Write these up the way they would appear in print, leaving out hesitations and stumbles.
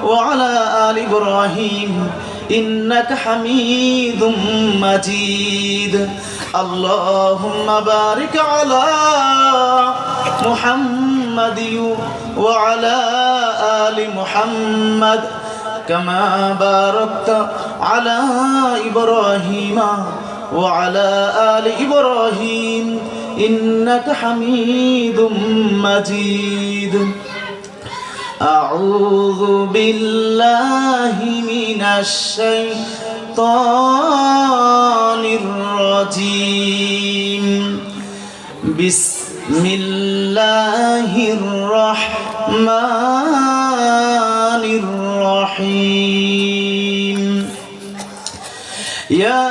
وعلى آل إبراهيم إنك حميد مجيد اللهم بارك على محمد وعلى آل محمد كما باركت على إبراهيم وعلى آل إبراهيم إنك حميد مجيد أعوذ بالله من الشيطان الرجيم بسم الله الرحمن الرحيم يا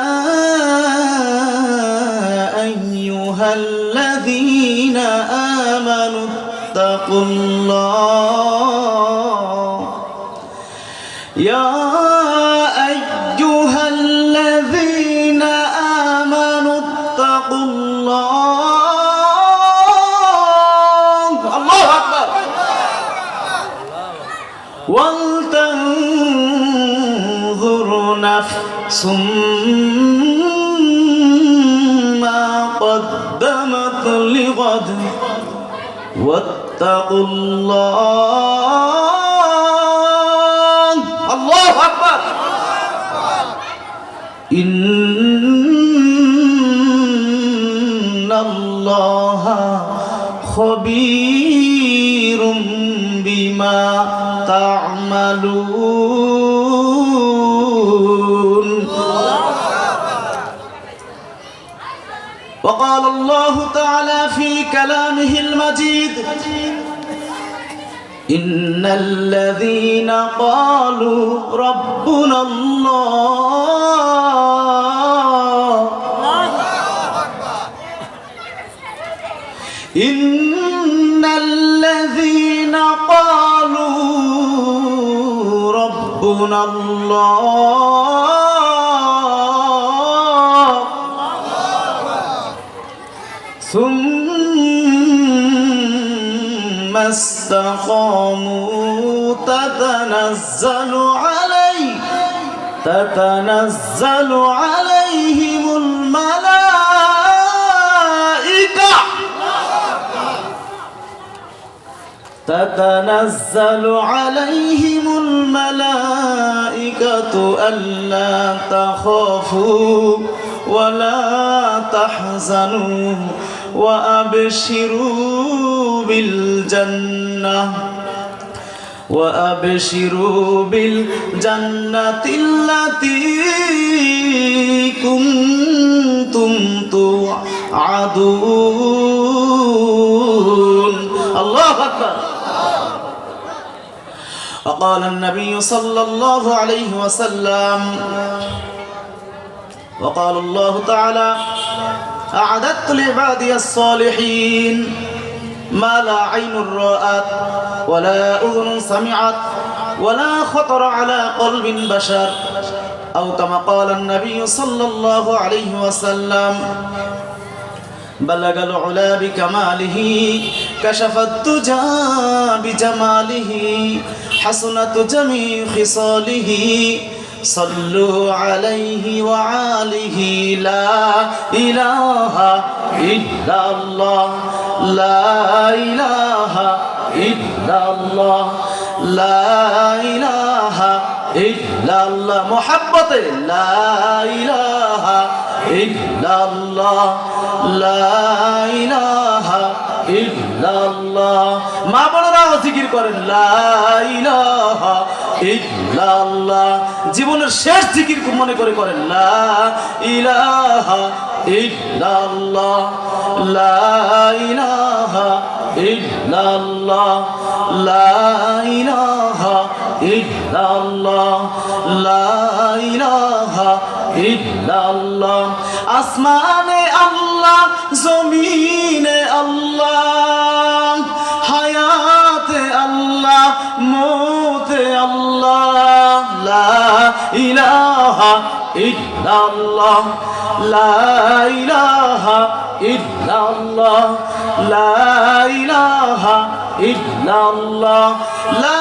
أيها الذين آمنوا اتقوا الله يا أيها الذين آمنوا اتقوا الله الله أكبر ولتنظر نفس ما قدمت لغد واتقوا الله الله أكبر إن الله خبير بما تعملون وقال الله تعالى في كلامه المجيد إن الذين قالوا ربنا الله إن الذين قالوا ربنا الله ثم استقاموا تتنزل عليهم الملائكة ألا تخافوا ولا تحزنوا وأبشروا بالجنة التي كنتم توعدون الله أكبر وقال النبي صلى الله عليه وسلم وقال الله تعالى أعددت لعبادي الصالحين ما لا عين رأت ولا أذن سمعت ولا خطر على قلب بشر أو كما قال النبي صلى الله عليه وسلم بلغ العلا بكماله كشف الدجى بجماله حسنت جميع خصاله صلوا عليه وعليه لا إله إلا الله لا إله إلا الله لا إله إلا الله محبة لا إله إلا الله لا إله إلا الله ما بڑا জিকির করেন লা ইলাহা ইল্লাল্লাহ জীবনের শেষ জিকির মনে করে করেন লা ইলাহা ইল্লাল্লাহ লা ইলাহা ইল্লাল্লাহ লা ইলাহা ইল্লাল্লাহ লা ইলাহা ইল্লাল্লাহ আসমানে আল্লাহ জমিনে আল্লাহ হায়াতে আল্লাহ মৌতে আল্লাহ লা ইলাহা ইল্লাল্লাহ লা ইলাহা ইল্লাল্লাহ লা ইলাহা ইল্লাল্লাহ লা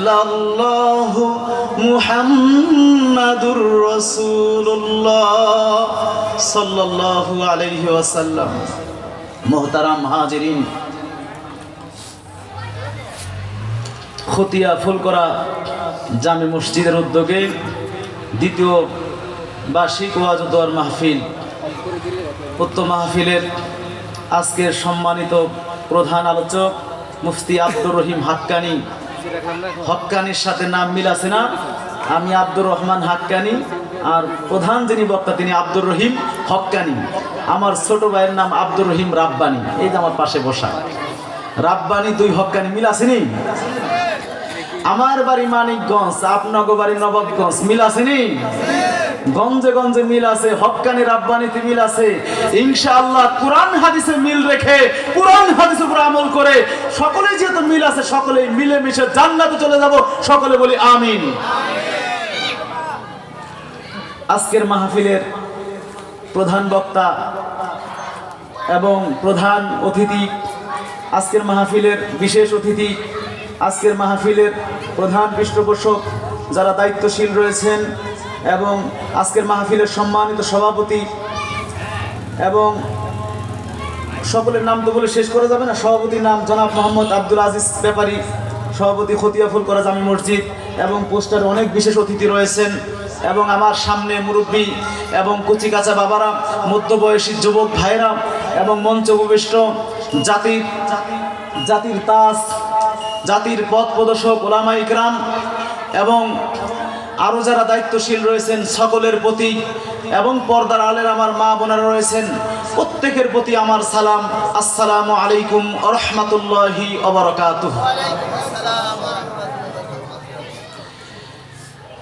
ইল্লাল্লাহু মুহাম্মাদুর রাসূলুল্লাহ সাল্লাল্লাহু আলাইহি ওয়াসাল্লাম। মুহতারাম হাজিরিন, খতিয়া ফুলকরা জামে মসজিদের উদ্যোগে দ্বিতীয় বার্ষিক ওয়াজ ও দোয়ার মাহফিল, উক্ত মাহফিলের আজকের সম্মানিত প্রধান আলোচক মুফতি আব্দুর রহিম হাক্কানি। হক্কানির সাথে নাম মিল আছে না? আমি আব্দুর রহমান হাক্কানি, আর প্রধান যিনি বক্তা তিনি আব্দুর রহিম হক্কানি। আমার ছোট ভাইয়ের নাম আব্দুর রহিম রাব্বানি, এই যে আমার পাশে বসা। রাব্বানি দুই হক্কানি মিল আসেনি? আমার বাড়ি মানিকগঞ্জ, আপনার বাড়ি নবাবগঞ্জ, মিল আসেনি? গঞ্জে গঞ্জে মিল আছে, হক্কানি রাব্বানিতে মিল আছে। ইনশাআল্লাহ কুরআন হাদিসে মিল রেখে কুরআন হাদিসের উপর আমল করে সকলেই যেহেতু মিল আছে, সকলেই মিলে মিশে জান্নাতে চলে যাব। সকলে বলি আমিন। আজকের মাহফিলের প্রধান বক্তা এবং প্রধান অতিথি, আজকের মাহফিলের বিশেষ অতিথি, আজকের মাহফিলের প্রধান পৃষ্ঠপোষক যারা দায়িত্বশীল রয়েছেন, এবং আজকের মাহফিলের সম্মানিত সভাপতি, এবং সকলের নাম তো বলে শেষ করা যাবে না। সভাপতির নাম জনাব মোহাম্মদ আব্দুল আজিজ ব্যাপারী, সভাপতি খতিয়া ফুলকরা জামে মসজিদ, এবং পোস্টারে অনেক বিশেষ অতিথি রয়েছেন, এবং আমার সামনে মুরব্বী এবং কচিকাচা বাবারা, মধ্যবয়সী যুবক ভাইরা, এবং মঞ্চ উপবিষ্ট জাতির তাজ, জাতির পথ প্রদর্শক ওলামা ইকরাম, এবং আরও যারা দায়িত্বশীল রয়েছেন সকলের প্রতি, এবং পর্দার আলের আমার মা বোনেরা রয়েছেন, প্রত্যেকের প্রতি আমার সালাম। আসসালামু আলাইকুম ওয়া রাহমাতুল্লাহি ওয়া বারাকাতুহু।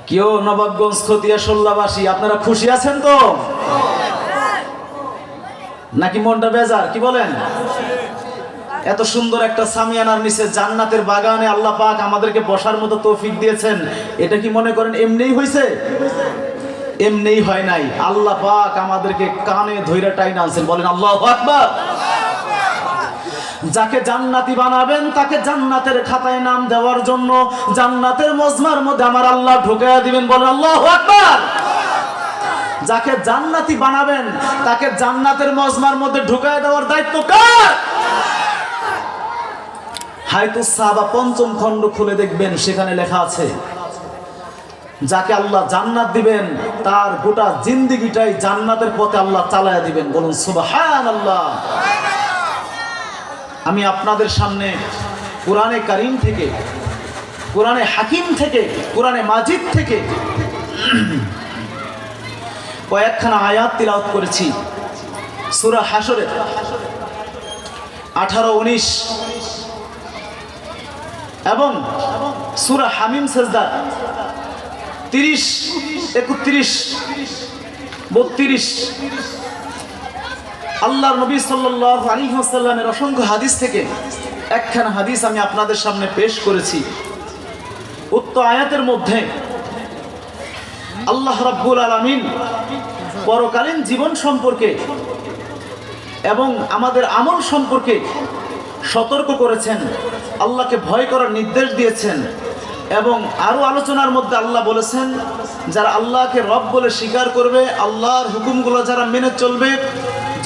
কেউ নবাবগঞ্জ খতিয়া শোল্লাবাসী আপনারা খুশি আছেন তো, নাকি মনটা বেজার? কি বলেন? এত সুন্দর একটা সামিয়ানার নিচে জান্নাতের বাগানে আল্লাহ পাক আমাদেরকে বসার মতো তৌফিক দিয়েছেন। এটা কি মনে করেন এমনিই হয়েছে? এমনিই হয় নাই। আল্লাহ পাক আমাদেরকে কানে ধইরা টাইনা আনছেন। বলেন আল্লাহু আকবার। যাকে জান্নাতি বানাবেন তাকে জান্নাতের খাতায় নাম দেওয়ার জন্য জান্নাতের মজমার মধ্যে আমার আল্লাহ ঢুকাইয়া দিবেন। বলেন আল্লাহু আকবার। যাকে জান্নাতি বানাবেন তাকে জান্নাতের মজমার মধ্যে ঢুকাইয়া দেওয়ার দায়িত্ব কার? হায়াতুস সাহাবা ৫ম খণ্ড খুলে দেখবেন, সেখানে লেখা আছে যাকে আল্লাহ জান্নাত দিবেন তার গোটা জিন্দেগিটাই জান্নাতের পথে আল্লাহ চালায়া দিবেন। বলুন সুবহানাল্লাহ। আমি আপনাদের সামনে কোরআনে কারীম থেকে, কোরআনে হাকিম থেকে, কোরআনে মাজিদ থেকে কয়েকখানা আয়াত তিলাওয়াত করেছি। সূরা হাশরের 18-19 এবং সূরা হামিম সেজদা 30, 31, 32। আল্লাহর নবী সাল্লাল্লাহু আলাইহি ওয়াসাল্লামের অসংখ্য হাদিস থেকে একখানা হাদিস আমি আপনাদের সামনে পেশ করেছি। উক্ত আয়াতের মধ্যে আল্লাহ রাব্বুল আলামিন পরকালীন জীবন সম্পর্কে এবং আমাদের আমল সম্পর্কে সতর্ক করেছেন, আল্লাহকে ভয় করার নির্দেশ দিয়েছেন। এবং আরো আলোচনার মধ্যে আল্লাহ বলেছেন যারা আল্লাহকে রব বলে স্বীকার করবে, আল্লাহর হুকুমগুলো যারা মেনে চলবে,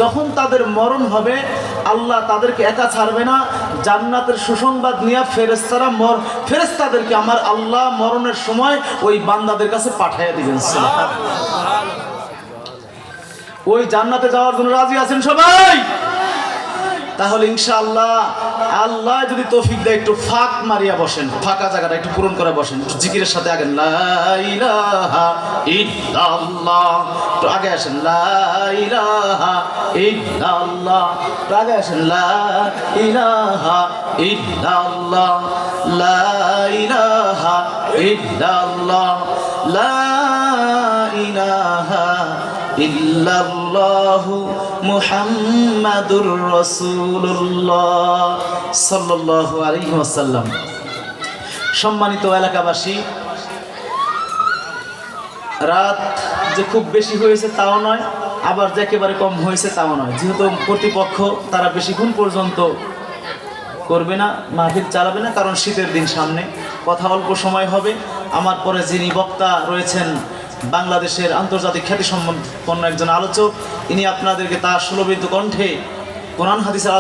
যখন তাদের মরণ হবে আল্লাহ তাদেরকে একা ছাড়বে না। জান্নাতের সুসংবাদ নিয়ে ফেরেশতাদেরকে আমার আল্লাহ মরণের সময় ওই বান্দাদের কাছে পাঠিয়ে দিবেন। ওই জান্নাতে যাওয়ার জন্য রাজি আছেন সবাই? তাহলে ইনশাআল্লাহ আল্লাহ যদি তৌফিক দেয় একটু ফাঁক মারিয়া বসেন, ফাঁকা জায়গাটা একটু পূরণ করে বসেন, জিকিরের সাথে আগে লা ইলাহা ইল্লাল্লাহ, একটু আগে আসেন লা ইলাহা ইল্লাল্লাহ, একটু আগে আসেন লা ইলাহা ইল্লাল্লাহ, লা ইলাহা ইল্লাল্লাহ, লা ইলাহা ইল্লাল্লাহু মুহাম্মাদুর রাসূলুল্লাহ সাল্লাল্লাহু আলাইহি ওয়াসাল্লাম। সম্মানিত এলাকাবাসী, রাত যে খুব বেশি হয়েছে তাও নয়, আবার যে একেবারে কম হয়েছে তাও নয়। যেহেতু কর্তৃপক্ষ তারা বেশিক্ষণ পর্যন্ত করবে না, মাহফিল চালাবে না, কারণ শীতের দিন সামনে, কথা অল্প সময় হবে। আমার পরে যিনি বক্তা রয়েছেন বাংলাদেশের আন্তর্জাতিক খ্যাতিসম্পন্ন একজন আলোচক, ইনি আপনাদেরকে তার সুলভিত কণ্ঠে কোরআন হাদিসের